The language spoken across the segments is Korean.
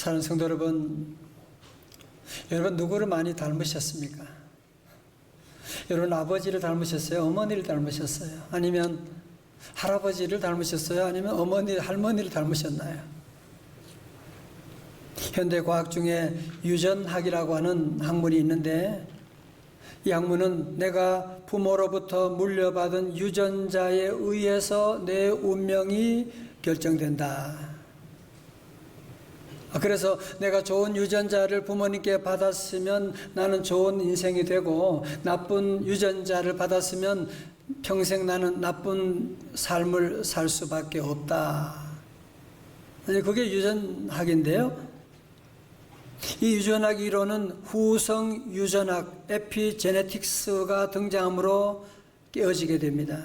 사랑하는 성도 여러분, 누구를 많이 닮으셨습니까? 여러분 아버지를 닮으셨어요? 어머니를 닮으셨어요? 아니면 할아버지를 닮으셨어요? 아니면 어머니, 할머니를 닮으셨나요? 현대 과학 중에 유전학이라고 하는 학문이 있는데, 이 학문은 내가 부모로부터 물려받은 유전자에 의해서 내 운명이 결정된다. 그래서 내가 좋은 유전자를 부모님께 받았으면 나는 좋은 인생이 되고, 나쁜 유전자를 받았으면 평생 나는 나쁜 삶을 살 수밖에 없다. 그게 유전학인데요. 이 유전학 이론은 후성 유전학, 에피제네틱스가 등장함으로 깨어지게 됩니다.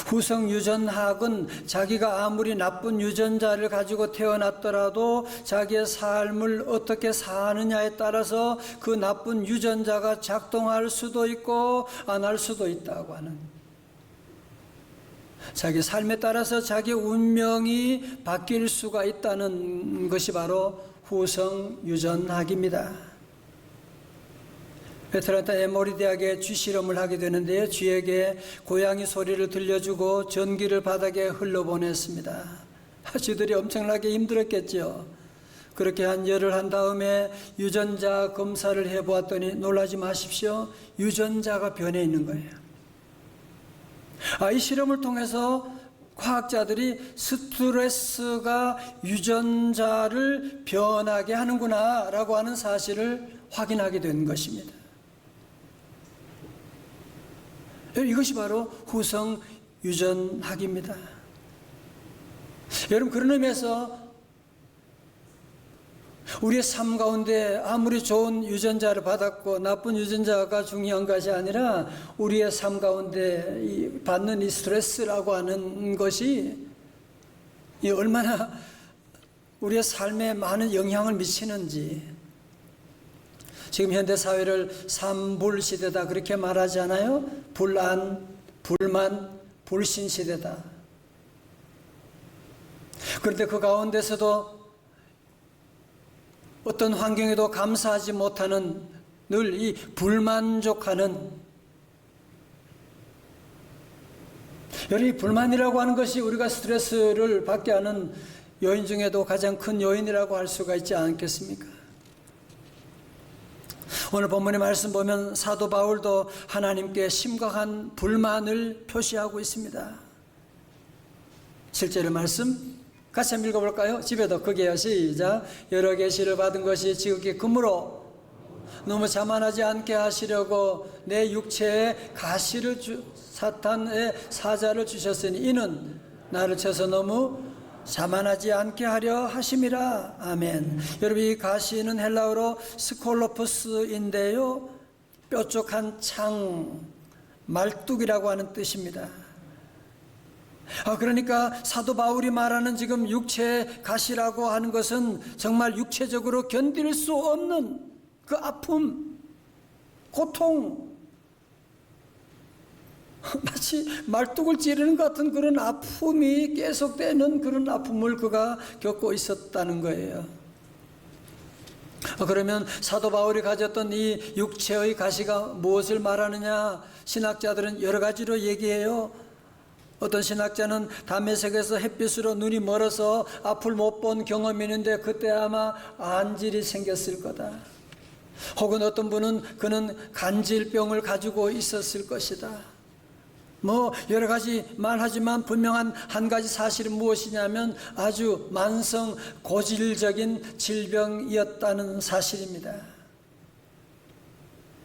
후성 유전학은 자기가 아무리 나쁜 유전자를 가지고 태어났더라도 자기의 삶을 어떻게 사느냐에 따라서 그 나쁜 유전자가 작동할 수도 있고 안 할 수도 있다고 하는, 자기 삶에 따라서 자기의 운명이 바뀔 수가 있다는 것이 바로 후성 유전학입니다. 애틀란타 에모리 대학에 쥐 실험을 하게 되는데요, 쥐에게 고양이 소리를 들려주고 전기를 바닥에 흘러보냈습니다. 쥐들이 엄청나게 힘들었겠죠. 그렇게 한 열흘 한 다음에 유전자 검사를 해보았더니 놀라지 마십시오, 유전자가 변해 있는 거예요. 이 실험을 통해서 과학자들이 스트레스가 유전자를 변하게 하는구나 라고 하는 사실을 확인하게 된 것입니다. 이것이 바로 후성 유전학입니다. 여러분, 그런 의미에서 우리의 삶 가운데 아무리 좋은 유전자를 받았고 나쁜 유전자가 중요한 것이 아니라 우리의 삶 가운데 받는 이 스트레스라고 하는 것이 얼마나 우리의 삶에 많은 영향을 미치는지. 지금 현대 사회를 삼불 시대다 그렇게 말하지 않아요? 불안, 불만, 불신 시대다. 그런데 그 가운데서도 어떤 환경에도 감사하지 못하는, 늘 이 불만족하는, 여러분, 이 불만이라고 하는 것이 우리가 스트레스를 받게 하는 요인 중에도 가장 큰 요인이라고 할 수가 있지 않겠습니까? 오늘 본문의 말씀 보면 사도 바울도 하나님께 심각한 불만을 표시하고 있습니다. 실제로 말씀 같이 한번 읽어볼까요? 집에도 크게요. 시작. 여러 계시를 받은 것이 지극히 금으로 너무 자만하지 않게 하시려고 내 육체에 가시를 사탄의 사자를 주셨으니 이는 나를 쳐서 너무 자만하지 않게 하려 하심이라. 아멘. 여러분, 이 가시는 헬라어로 스콜로푸스인데요, 뾰족한 창, 말뚝이라고 하는 뜻입니다. 그러니까 사도 바울이 말하는 지금 육체의 가시라고 하는 것은 정말 육체적으로 견딜 수 없는 그 아픔, 고통, 마치 말뚝을 찌르는 것 같은 그런 아픔이 계속되는 그런 아픔을 그가 겪고 있었다는 거예요. 그러면 사도 바울이 가졌던 이 육체의 가시가 무엇을 말하느냐? 신학자들은 여러 가지로 얘기해요. 어떤 신학자는 담에색에서 햇빛으로 눈이 멀어서 앞을 못 본 경험이 있는데 그때 아마 안질이 생겼을 거다. 혹은 어떤 분은 그는 간질병을 가지고 있었을 것이다. 여러 가지 말하지만 분명한 한 가지 사실은 무엇이냐면 아주 만성 고질적인 질병이었다는 사실입니다.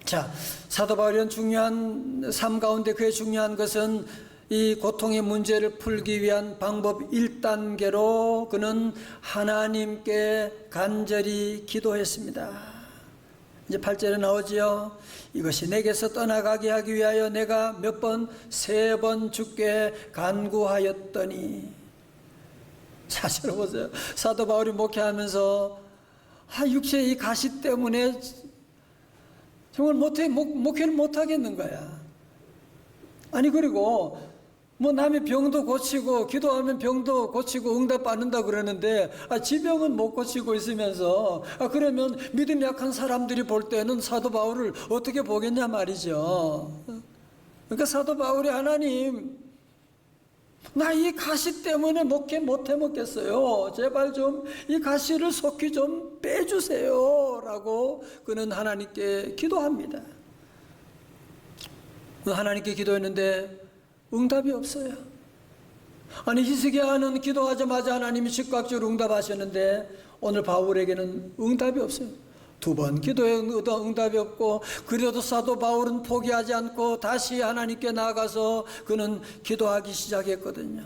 자, 사도 바울은 중요한 삶 가운데 그의 중요한 것은 이 고통의 문제를 풀기 위한 방법 1단계로 그는 하나님께 간절히 기도했습니다. 이제 8절에 나오지요. 이것이 내게서 떠나가게 하기 위하여 내가 몇 번, 3번 주께 간구하였더니. 자, 들어보세요. 사도 바울이 목회하면서 육체의 이 가시 때문에 정말 목회를 못하겠는 거야. 아니, 그리고 뭐 남의 병도 고치고 기도하면 병도 고치고 응답받는다 그러는데 지 병은 못 고치고 있으면서 그러면 믿음 약한 사람들이 볼 때는 사도 바울을 어떻게 보겠냐 말이죠. 그러니까 사도 바울이 하나님 나 이 가시 때문에 목회 못 해먹겠어요. 제발 좀 이 가시를 속히 좀 빼주세요 라고 그는 하나님께 기도합니다. 하나님께 기도했는데 응답이 없어요. 아니 히스기야는 기도하자마자 하나님이 즉각적으로 응답하셨는데 오늘 바울에게는 응답이 없어요. 2번 기도에 응답이 없고 그래도 사도 바울은 포기하지 않고 다시 하나님께 나아가서 그는 기도하기 시작했거든요.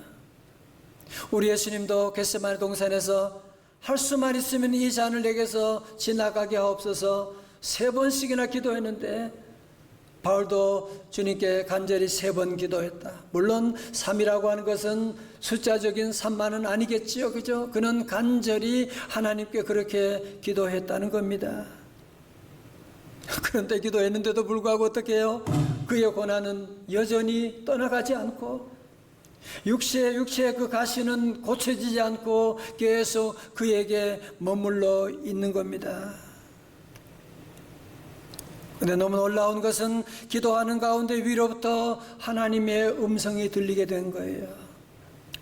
우리 예수님도 겟세마네 동산에서 할 수만 있으면 이 잔을 내게서 지나가게 하옵소서 3번씩이나 기도했는데 바울도 주님께 간절히 3번 기도했다. 물론 3이라고 하는 것은 숫자적인 3만은 아니겠지요. 그죠? 그는 간절히 하나님께 그렇게 기도했다는 겁니다. 그런데 기도했는데도 불구하고 어떻게 해요? 그의 고난은 여전히 떠나가지 않고 육체의 그 가시는 고쳐지지 않고 계속 그에게 머물러 있는 겁니다. 그런데 너무 놀라운 것은 기도하는 가운데 위로부터 하나님의 음성이 들리게 된 거예요.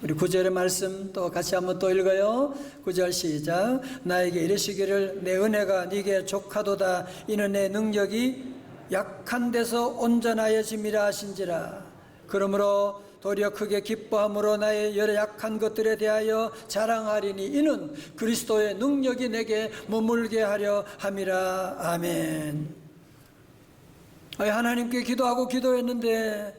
우리 9절의 말씀 또 같이 한번 또 읽어요. 9절 시작. 나에게 이르시기를 내 은혜가 네게 족하도다. 이는 내 능력이 약한 데서 온전하여짐이라 하신지라. 그러므로 도리어 크게 기뻐함으로 나의 여러 약한 것들에 대하여 자랑하리니 이는 그리스도의 능력이 내게 머물게 하려 함이라. 아멘. 하나님께 기도하고 기도했는데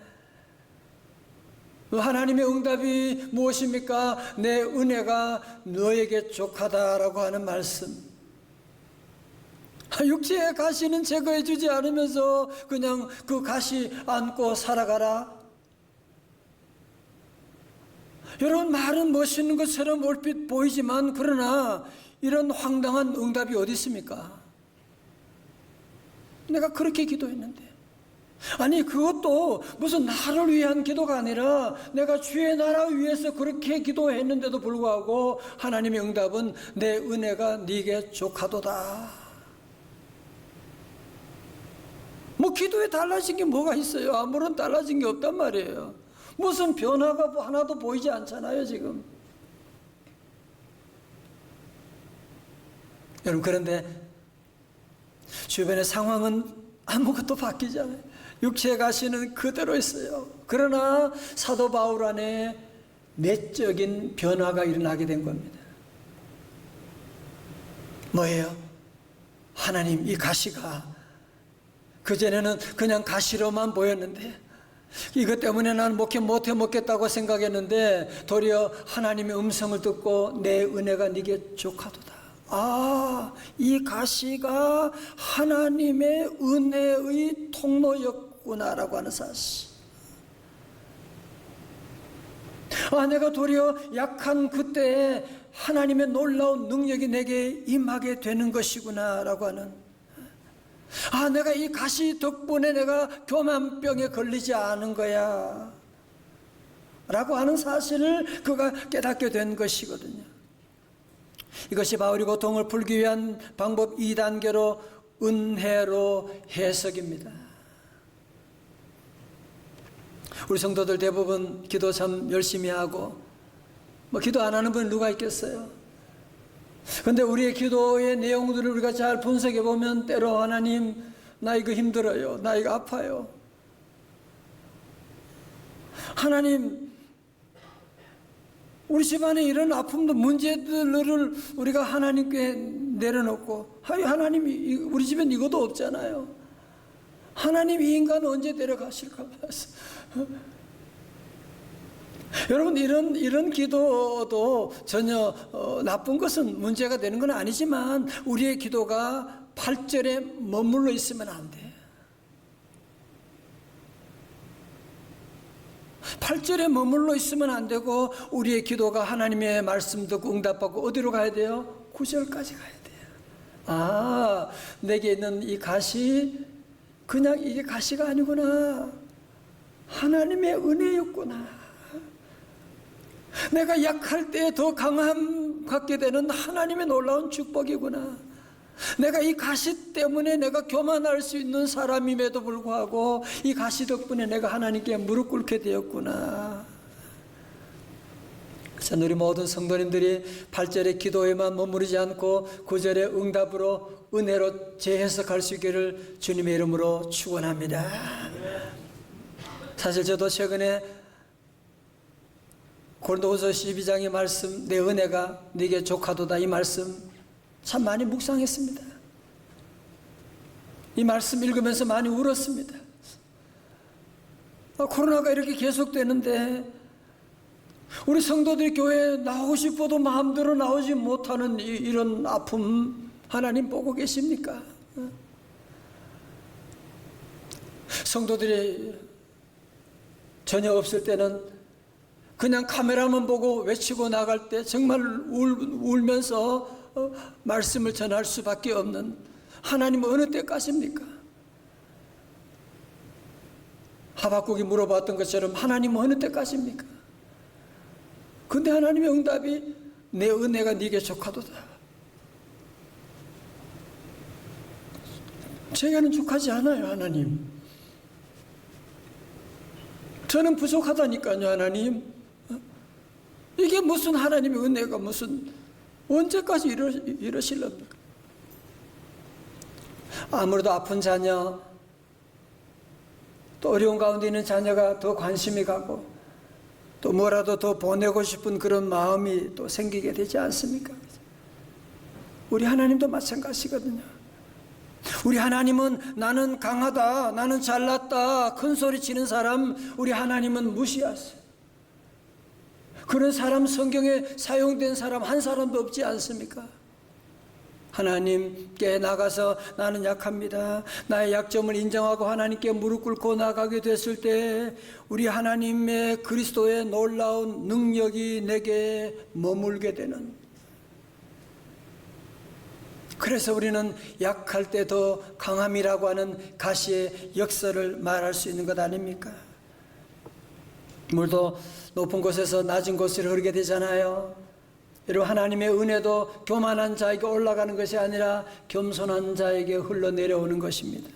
하나님의 응답이 무엇입니까? 내 은혜가 너에게 족하다라고 하는 말씀. 육체의 가시는 제거해 주지 않으면서 그냥 그 가시 안고 살아가라. 여러분 말은 멋있는 것처럼 얼핏 보이지만 그러나 이런 황당한 응답이 어디 있습니까? 내가 그렇게 기도했는데 아니 그것도 무슨 나를 위한 기도가 아니라 내가 주의 나라 위해서 그렇게 기도했는데도 불구하고 하나님의 응답은 내 은혜가 네게 족하도다. 뭐 기도에 달라진 게 뭐가 있어요? 아무런 달라진 게 없단 말이에요. 무슨 변화가 하나도 보이지 않잖아요 지금. 여러분 그런데 주변의 상황은 아무것도 바뀌지 않아요. 육체의 가시는 그대로 있어요. 그러나 사도 바울 안에 내적인 변화가 일어나게 된 겁니다. 뭐예요? 하나님 이 가시가 그전에는 그냥 가시로만 보였는데 이것 때문에 나는 목회 못해 먹겠다고 생각했는데 도리어 하나님의 음성을 듣고 내 은혜가 네게 족하도다. 이 가시가 하나님의 은혜의 통로였구나라고 하는 사실. 내가 도리어 약한 그때에 하나님의 놀라운 능력이 내게 임하게 되는 것이구나라고 하는. 내가 이 가시 덕분에 내가 교만병에 걸리지 않은 거야 라고 하는 사실을 그가 깨닫게 된 것이거든요. 이것이 바울이 고통을 풀기 위한 방법 2단계로 은혜로 해석입니다. 우리 성도들 대부분 기도 참 열심히 하고 기도 안 하는 분 누가 있겠어요? 그런데 우리의 기도의 내용들을 우리가 잘 분석해 보면 때로 하나님 나 이거 힘들어요. 나 이거 아파요. 하나님 우리 집안에 이런 아픔도 문제들을 우리가 하나님께 내려놓고 하나님 우리 집엔 이것도 없잖아요. 하나님 이 인간은 언제 데려가실까 봐서 여러분 이런 기도도 전혀 나쁜 것은 문제가 되는 건 아니지만 우리의 기도가 8절에 머물러 있으면 안 돼. 8절에 머물러 있으면 안 되고 우리의 기도가 하나님의 말씀 듣고 응답받고 어디로 가야 돼요? 9절까지 가야 돼요. 내게 있는 이 가시 그냥 이게 가시가 아니구나. 하나님의 은혜였구나 내가 약할 때 더 강함 갖게 되는 하나님의 놀라운 축복이구나. 내가 이 가시 때문에 내가 교만할 수 있는 사람임에도 불구하고 이 가시 덕분에 내가 하나님께 무릎 꿇게 되었구나. 그래서 우리 모든 성도님들이 8절의 기도에만 머무르지 않고 9절의 응답으로 은혜로 재해석할 수 있기를 주님의 이름으로 축원합니다. 사실 저도 최근에 고린도후서 12장의 말씀, 내 은혜가 네게 족하도다, 이 말씀 참 많이 묵상했습니다. 이 말씀 읽으면서 많이 울었습니다. 코로나가 이렇게 계속되는데 우리 성도들이 교회에 나오고 싶어도 마음대로 나오지 못하는 이런 아픔 하나님 보고 계십니까? 성도들이 전혀 없을 때는 그냥 카메라만 보고 외치고 나갈 때 정말 울면서 말씀을 전할 수밖에 없는 하나님은 어느 때까지입니까? 하박국이 물어봤던 것처럼 하나님은 어느 때까지입니까? 근데 하나님의 응답이 내 은혜가 네게 족하도다. 제게는 족하지 않아요, 하나님. 저는 부족하다니까요, 하나님. 이게 무슨 하나님의 은혜가 무슨 언제까지 이러실랍니까? 아무래도 아픈 자녀, 또 어려운 가운데 있는 자녀가 더 관심이 가고 또 뭐라도 더 보내고 싶은 그런 마음이 또 생기게 되지 않습니까? 우리 하나님도 마찬가지거든요. 우리 하나님은 나는 강하다, 나는 잘났다, 큰 소리 치는 사람 우리 하나님은 무시하세요. 그런 사람, 성경에 사용된 사람 한 사람도 없지 않습니까? 하나님께 나가서 나는 약합니다, 나의 약점을 인정하고 하나님께 무릎 꿇고 나가게 됐을 때 우리 하나님의 그리스도의 놀라운 능력이 내게 머물게 되는, 그래서 우리는 약할 때 더 강함이라고 하는 가시의 역사를 말할 수 있는 것 아닙니까? 물도 높은 곳에서 낮은 곳으로 흐르게 되잖아요. 여러분, 하나님의 은혜도 교만한 자에게 올라가는 것이 아니라 겸손한 자에게 흘러내려오는 것입니다.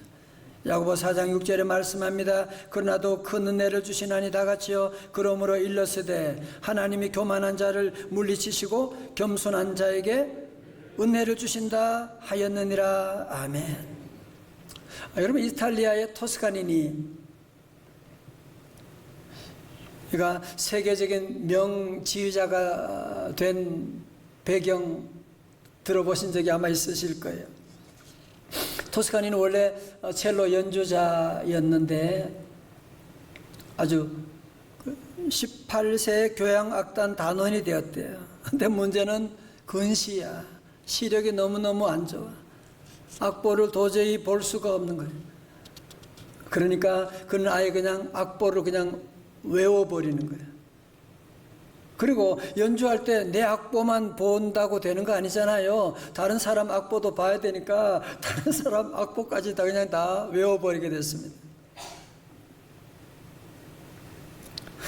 야고보 4장 6절에 말씀합니다. 그러나도 큰 은혜를 주시나니 다같이요 그러므로 일러스되 하나님이 교만한 자를 물리치시고 겸손한 자에게 은혜를 주신다 하였느니라. 아멘. 여러분, 이탈리아의 토스카니니, 그가 세계적인 명지휘자가 된 배경 들어보신 적이 아마 있으실 거예요. 토스카니는 원래 첼로 연주자였는데 아주 18세 교향악단 단원이 되었대요. 근데 문제는 근시야. 시력이 너무너무 안 좋아. 악보를 도저히 볼 수가 없는 거예요. 그러니까 그는 아예 그냥 악보를 그냥 외워버리는 거예요. 그리고 연주할 때 내 악보만 본다고 되는 거 아니잖아요. 다른 사람 악보도 봐야 되니까 다른 사람 악보까지 다 그냥 다 외워버리게 됐습니다.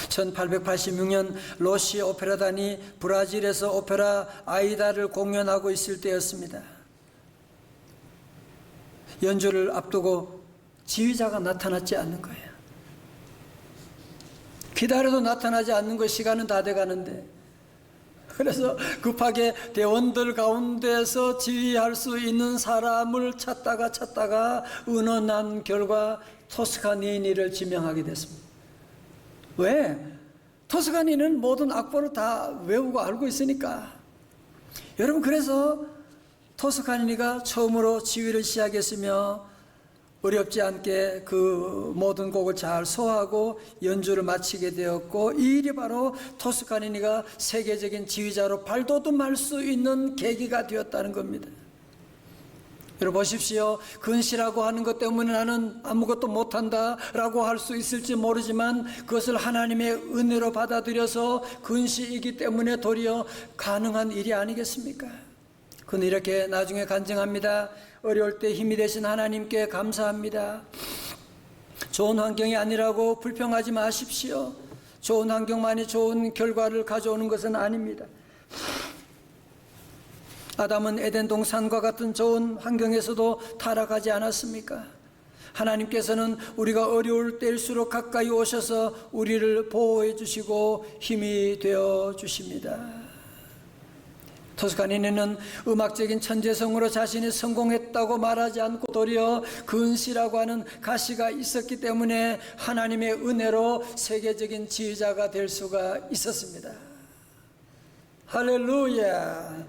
1886년 로시 오페라단이 브라질에서 오페라 아이다를 공연하고 있을 때였습니다. 연주를 앞두고 지휘자가 나타나지 않는 거예요. 기다려도 나타나지 않는 거, 시간은 다 돼가는데. 그래서 급하게 대원들 가운데서 지휘할 수 있는 사람을 찾다가 의논한 결과 토스카니니를 지명하게 됐습니다. 왜? 토스카니는 모든 악보를 다 외우고 알고 있으니까. 여러분, 그래서 토스카니니가 처음으로 지휘를 시작했으며 어렵지 않게 그 모든 곡을 잘 소화하고 연주를 마치게 되었고, 이 일이 바로 토스카니니가 세계적인 지휘자로 발돋움할 수 있는 계기가 되었다는 겁니다. 여러분 보십시오. 근시라고 하는 것 때문에 나는 아무것도 못한다 라고 할 수 있을지 모르지만 그것을 하나님의 은혜로 받아들여서 근시이기 때문에 도리어 가능한 일이 아니겠습니까? 그는 이렇게 나중에 간증합니다. 어려울 때 힘이 되신 하나님께 감사합니다. 좋은 환경이 아니라고 불평하지 마십시오. 좋은 환경만이 좋은 결과를 가져오는 것은 아닙니다. 아담은 에덴 동산과 같은 좋은 환경에서도 타락하지 않았습니까? 하나님께서는 우리가 어려울 때일수록 가까이 오셔서 우리를 보호해 주시고 힘이 되어 주십니다. 토스카니는 음악적인 천재성으로 자신이 성공했다고 말하지 않고 도리어 근시라고 하는 가시가 있었기 때문에 하나님의 은혜로 세계적인 지휘자가 될 수가 있었습니다. 할렐루야.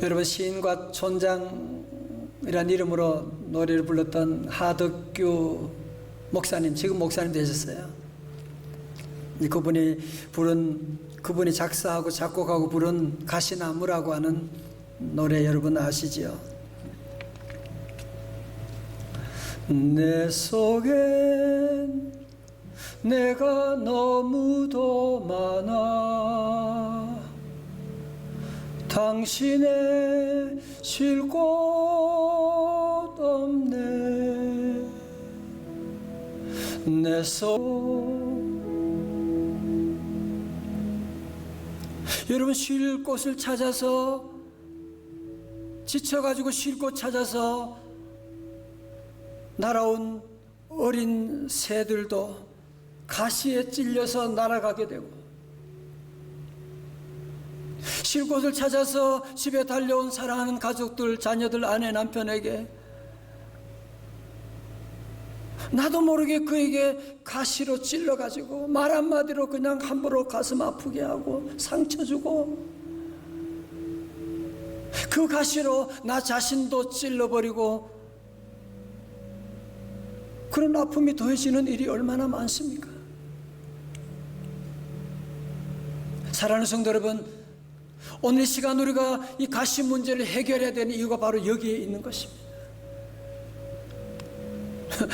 여러분, 시인과 촌장이라는 이름으로 노래를 불렀던 하덕규 목사님, 지금 목사님 되셨어요. 그분이 작사하고 작곡하고 부른 가시나무라고 하는 노래 여러분 아시지요? 내 속엔 내가 너무도 많아 당신의 쉴 곳 없네 내 속 여러분, 쉴 곳을 찾아서 지쳐가지고 쉴 곳 찾아서 날아온 어린 새들도 가시에 찔려서 날아가게 되고 쉴 곳을 찾아서 집에 달려온 사랑하는 가족들, 자녀들, 아내, 남편에게 나도 모르게 그에게 가시로 찔러가지고 말 한마디로 그냥 함부로 가슴 아프게 하고 상처 주고 그 가시로 나 자신도 찔러버리고 그런 아픔이 더해지는 일이 얼마나 많습니까? 사랑하는 성도 여러분, 오늘 이 시간 우리가 이 가시 문제를 해결해야 되는 이유가 바로 여기에 있는 것입니다.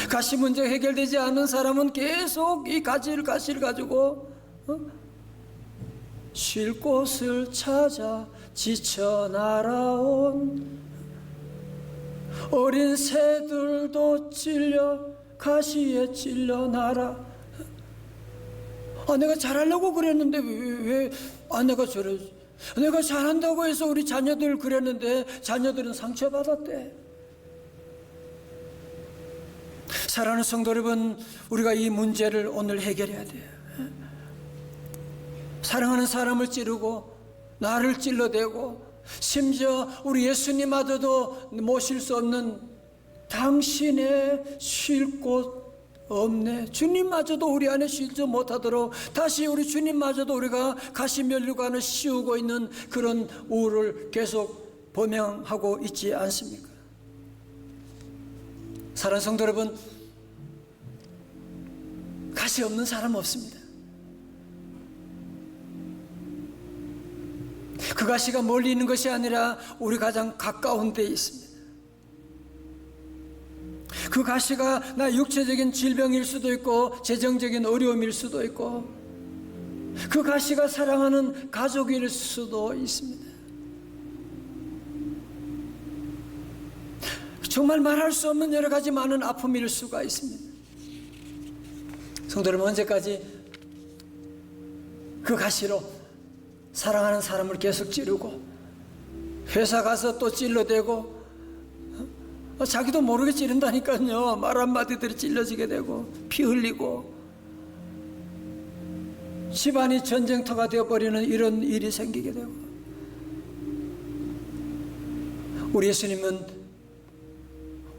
가시 문제가 해결되지 않는 사람은 계속 이 가시를 가지고 쉴 곳을 찾아 지쳐 날아온 어린 새들도 찔려 가시에 찔려 날아 내가 잘하려고 그랬는데 왜 내가 내가 잘한다고 해서 우리 자녀들 그랬는데 자녀들은 상처받았대. 사랑하는 성도 여러분, 우리가 이 문제를 오늘 해결해야 돼요. 사랑하는 사람을 찌르고 나를 찔러대고 심지어 우리 예수님마저도 모실 수 없는 당신의 쉴 곳 없네. 주님마저도 우리 안에 쉬지 못하도록 다시 우리 주님마저도 우리가 가시면류관을 씌우고 있는 그런 우울을 계속 범행하고 있지 않습니까? 사랑하는 성도 여러분, 가시 없는 사람 없습니다. 그 가시가 멀리 있는 것이 아니라 우리 가장 가까운 데에 있습니다. 그 가시가 나 육체적인 질병일 수도 있고 재정적인 어려움일 수도 있고 그 가시가 사랑하는 가족일 수도 있습니다. 정말 말할 수 없는 여러 가지 많은 아픔일 수가 있습니다. 성도 여러분, 언제까지 그 가시로 사랑하는 사람을 계속 찌르고 회사 가서 또 찔러대고 자기도 모르게 찌른다니까요. 말 한마디들이 찔러지게 되고 피 흘리고 집안이 전쟁터가 되어버리는 이런 일이 생기게 되고 우리 예수님은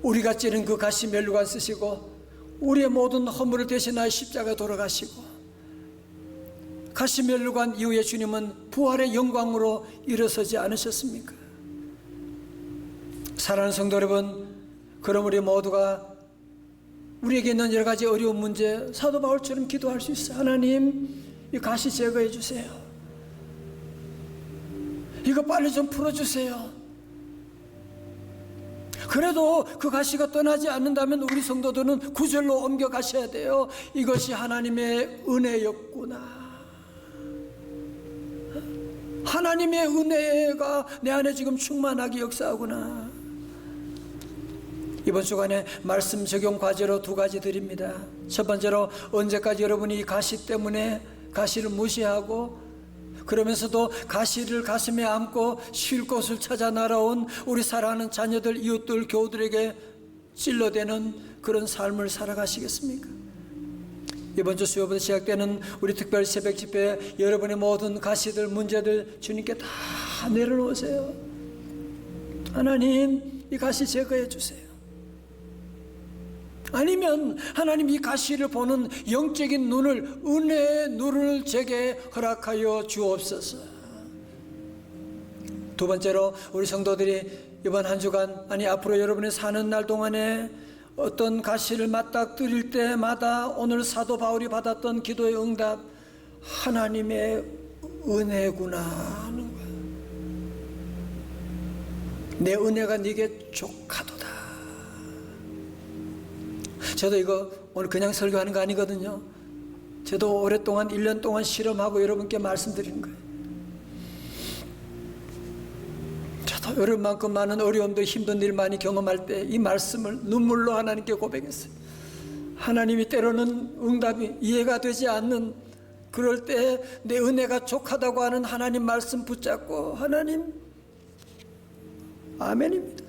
우리가 찌른 그 가시 멸류관 쓰시고 우리의 모든 허물을 대신하여 십자가에 돌아가시고 가시 멸류관 이후에 주님은 부활의 영광으로 일어서지 않으셨습니까? 사랑하는 성도 여러분, 그럼 우리 모두가 우리에게 있는 여러 가지 어려운 문제 사도 바울처럼 기도할 수 있어요. 하나님, 이 가시 제거해 주세요. 이거 빨리 좀 풀어주세요. 그래도 그 가시가 떠나지 않는다면 우리 성도들은 구절로 옮겨가셔야 돼요. 이것이 하나님의 은혜였구나. 하나님의 은혜가 내 안에 지금 충만하게 역사하구나. 이번 주간에 말씀 적용 과제로 2가지 드립니다. 첫 번째로, 언제까지 여러분이 이 가시 때문에 가시를 무시하고 그러면서도 가시를 가슴에 안고 쉴 곳을 찾아 날아온 우리 사랑하는 자녀들, 이웃들, 교우들에게 찔러대는 그런 삶을 살아가시겠습니까? 이번 주 수요일부터 시작되는 우리 특별 새벽 집회, 여러분의 모든 가시들, 문제들 주님께 다 내려놓으세요. 하나님, 이 가시 제거해 주세요. 아니면 하나님, 이 가시를 보는 영적인 눈을, 은혜의 눈을 제게 허락하여 주옵소서. 두 번째로, 우리 성도들이 이번 한 주간, 아니 앞으로 여러분이 사는 날 동안에 어떤 가시를 맞닥뜨릴 때마다 오늘 사도 바울이 받았던 기도의 응답, 하나님의 은혜구나 하는 거야. 내 은혜가 네게 족하도다. 저도 이거 오늘 그냥 설교하는 거 아니거든요. 저도 오랫동안 1년 동안 실험하고 여러분께 말씀드리는 거예요. 저도 여러분만큼 많은 어려움들, 힘든 일 많이 경험할 때 이 말씀을 눈물로 하나님께 고백했어요. 하나님이 때로는 응답이 이해가 되지 않는 그럴 때 내 은혜가 족하다고 하는 하나님 말씀 붙잡고, 하나님 아멘입니다.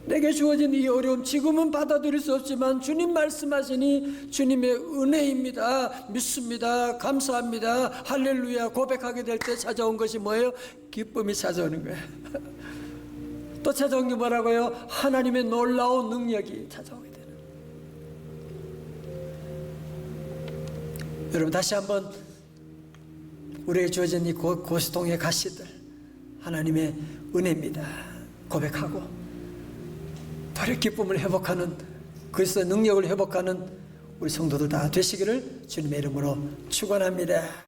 내게 주어진 이 어려움 지금은 받아들일 수 없지만 주님 말씀하시니 주님의 은혜입니다. 믿습니다. 감사합니다. 할렐루야 고백하게 될 때 찾아온 것이 뭐예요? 기쁨이 찾아오는 거예요. 또 찾아온 게 뭐라고요? 하나님의 놀라운 능력이 찾아오게 되는. 여러분, 다시 한번 우리에게 주어진 이 고스동의 가시들, 하나님의 은혜입니다 고백하고 발의 기쁨을 회복하는, 그리스도의 능력을 회복하는 우리 성도들 다 되시기를 주님의 이름으로 축원합니다.